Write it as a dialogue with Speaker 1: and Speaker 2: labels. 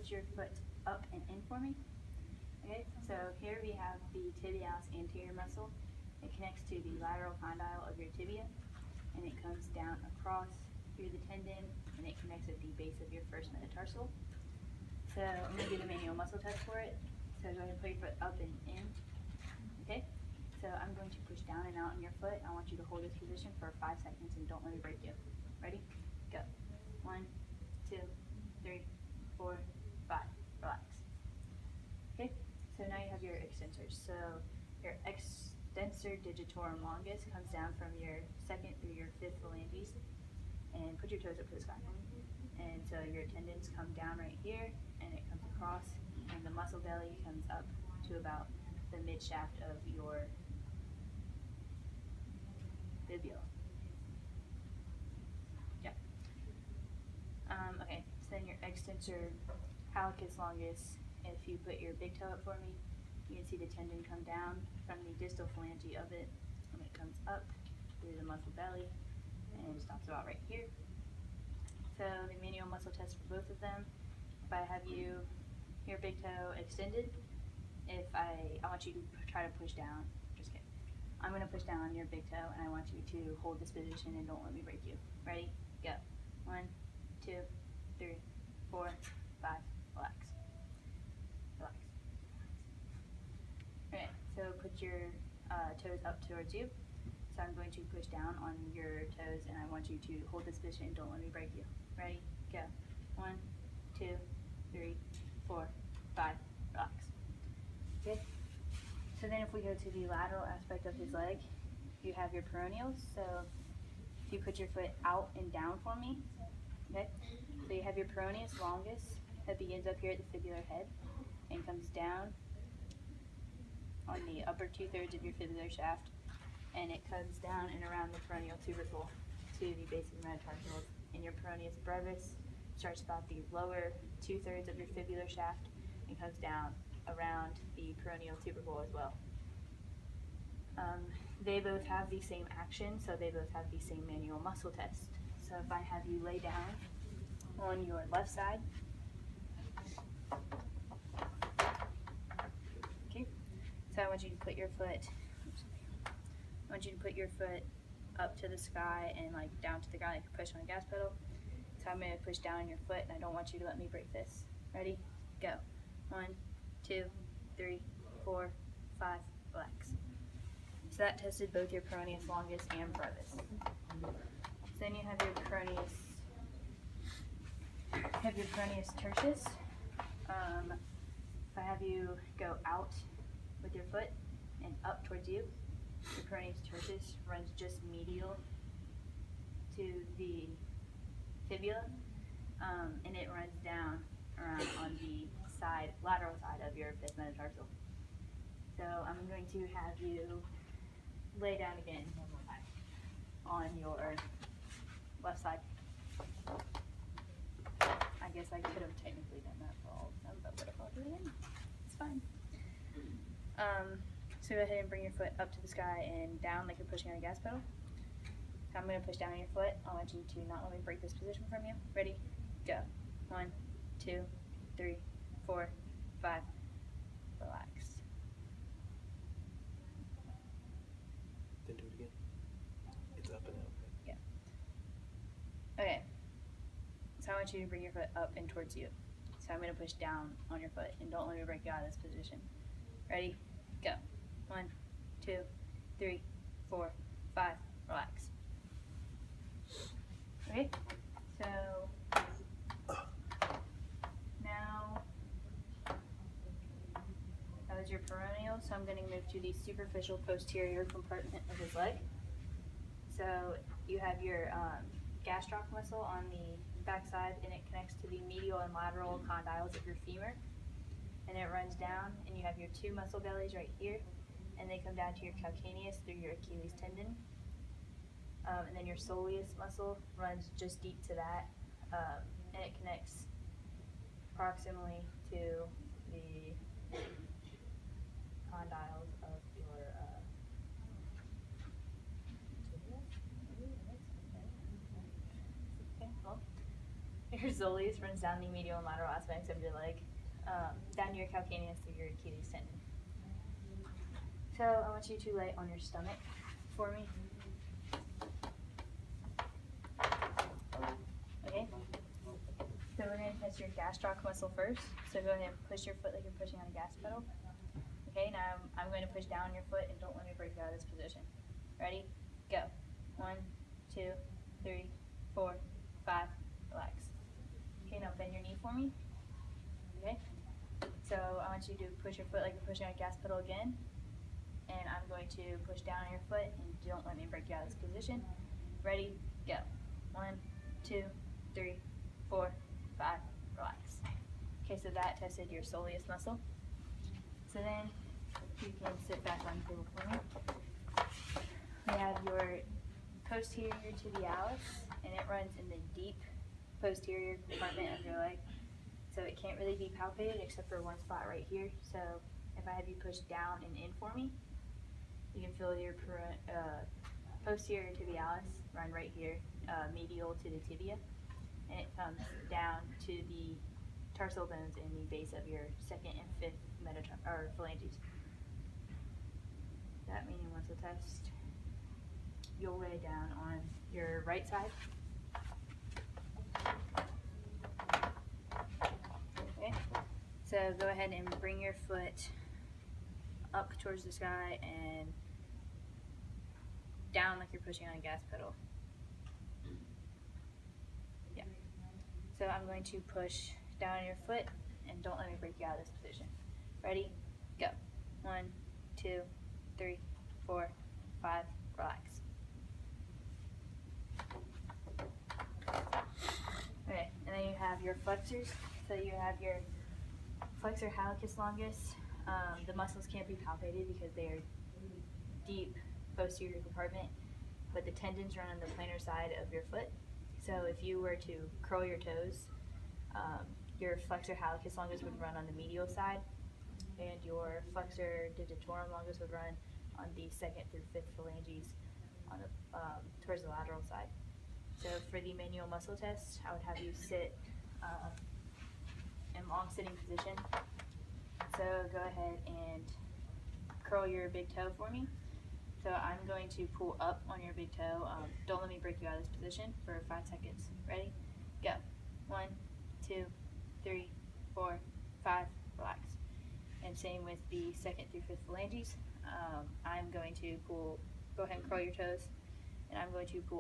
Speaker 1: put your foot up and in for me. Okay, so here we have the tibialis anterior muscle. It connects to the lateral condyle of your tibia, and it comes down across through the tendon, and it connects at the base of your first metatarsal. So I'm going to do the manual muscle test for it. So go ahead and put your foot up and in. Okay, so I'm going to push down and out on your foot. I want you to hold this position for 5 seconds and don't let me break you. Ready? Go. 1, 2, 3, 4, 5. Relax. Okay, so now you have your extensors. So your extensor digitorum longus comes down from your second through your fifth phalanges, and put your toes up to the sky. And so your tendons come down right here, and it comes across, and the muscle belly comes up to about the mid shaft of your fibula. Yeah. Okay, so then your extensor hallucis longus, if you put your big toe up for me, you can see the tendon come down from the distal phalange of it, and it comes up through the muscle belly and stops about right here. So the manual muscle test for both of them, if I have your big toe extended, if I want you to try to push down, just kidding. I'm going to push down on your big toe, and I want you to hold this position and don't let me break you. Ready? Go. 1, 2, 3, 4, 5. Relax. Relax. Okay, so put your toes up towards you. So I'm going to push down on your toes, and I want you to hold this position and don't let me break you. Ready? Go. 1, 2, 3, 4, 5. Relax. Okay. So then if we go to the lateral aspect of his leg, you have your peroneals. So if you put your foot out and down for me, okay? So you have your peroneus longus that begins up here at the fibular head and comes down on the upper 2/3 of your fibular shaft, and it comes down and around the peroneal tubercle to the base of your metatarsals. And your peroneus brevis starts about the lower 2/3 of your fibular shaft and comes down around the peroneal tubercle as well. They both have the same action, so they both have the same manual muscle test. So if I have you lay down on your left side, okay, so I want you to put your foot, up to the sky and like down to the ground like you push on a gas pedal. So I'm going to push down on your foot, and I don't want you to let me break this. Ready? Go. 1, 2, 3, 4, 5. Relax. So that tested both your peroneus longus and brevis. So then you have your peroneus tertius. If I have you go out with your foot and up towards you, your peroneus tertius runs just medial to the fibula, and it runs down around on the lateral side of your fifth metatarsal. So I'm going to have you lay down again on your left side. I guess I could have technically done that for all of them, but what if I'll do it again? It's fine. So go ahead and bring your foot up to the sky and down like you're pushing on a gas pedal. So I'm going to push down on your foot. I want you to not let me break this position from you. Ready? Go. 1, 2, 3, 4, 5. Relax.
Speaker 2: Then do it again. It's up and out.
Speaker 1: Yeah. Okay. So I want you to bring your foot up and towards you. So I'm going to push down on your foot, and don't let me break you out of this position. Ready? Go. 1, 2, 3, 4, 5. Relax. Okay. So now that was your peroneal, so I'm going to move to the superficial posterior compartment of his leg. So you have your gastroc muscle on the backside, and it connects to the medial and lateral condyles of your femur, and it runs down, and you have your two muscle bellies right here, and they come down to your calcaneus through your Achilles tendon. And then your soleus muscle runs just deep to that, and it connects proximally to the condyles of your your soleus runs down the medial and lateral aspects of your leg, down your calcaneus through your Achilles tendon. So I want you to lay on your stomach for me. Okay. So we're going to test your gastroc muscle first. So go ahead and push your foot like you're pushing on a gas pedal. Okay, now I'm going to push down your foot and don't let me break you out of this position. Ready? Go. 1, 2, 3, 4, 5. Relax. Okay, now bend your knee for me. Okay? So I want you to push your foot like you're pushing on a gas pedal again. And I'm going to push down on your foot and don't let me break you out of this position. Ready? Go. 1, 2, 3, 4, 5. Relax. Okay, so that tested your soleus muscle. So then you can sit back on the table for me. We have your posterior tibialis, and it runs in the deep posterior compartment of your leg. So it can't really be palpated except for one spot right here. So if I have you push down and in for me, you can feel your posterior tibialis run right here, medial to the tibia, and it comes down to the tarsal bones in the base of your second and fifth phalanges. That medial muscle test. You'll lay down on your right side. Okay. So go ahead and bring your foot up towards the sky and down like you're pushing on a gas pedal. Yeah. So I'm going to push down on your foot and don't let me break you out of this position. Ready? Go. 1, 2, 3, 4, 5. Relax. Okay, and then you have your flexors. So you have your flexor hallucis longus. The muscles can't be palpated because they are deep posterior compartment, but the tendons run on the plantar side of your foot. So if you were to curl your toes, your flexor hallucis longus would run on the medial side, and your flexor digitorum longus would run on the second through fifth phalanges on the towards the lateral side. So for the manual muscle test, I would have you sit in long sitting position. So go ahead and curl your big toe for me. So I'm going to pull up on your big toe. Don't let me break you out of this position for 5 seconds. Ready? Go. 1, 2, 3, 4, 5. Relax. And same with the second through fifth phalanges. I'm going to go ahead and curl your toes, and I'm going to pull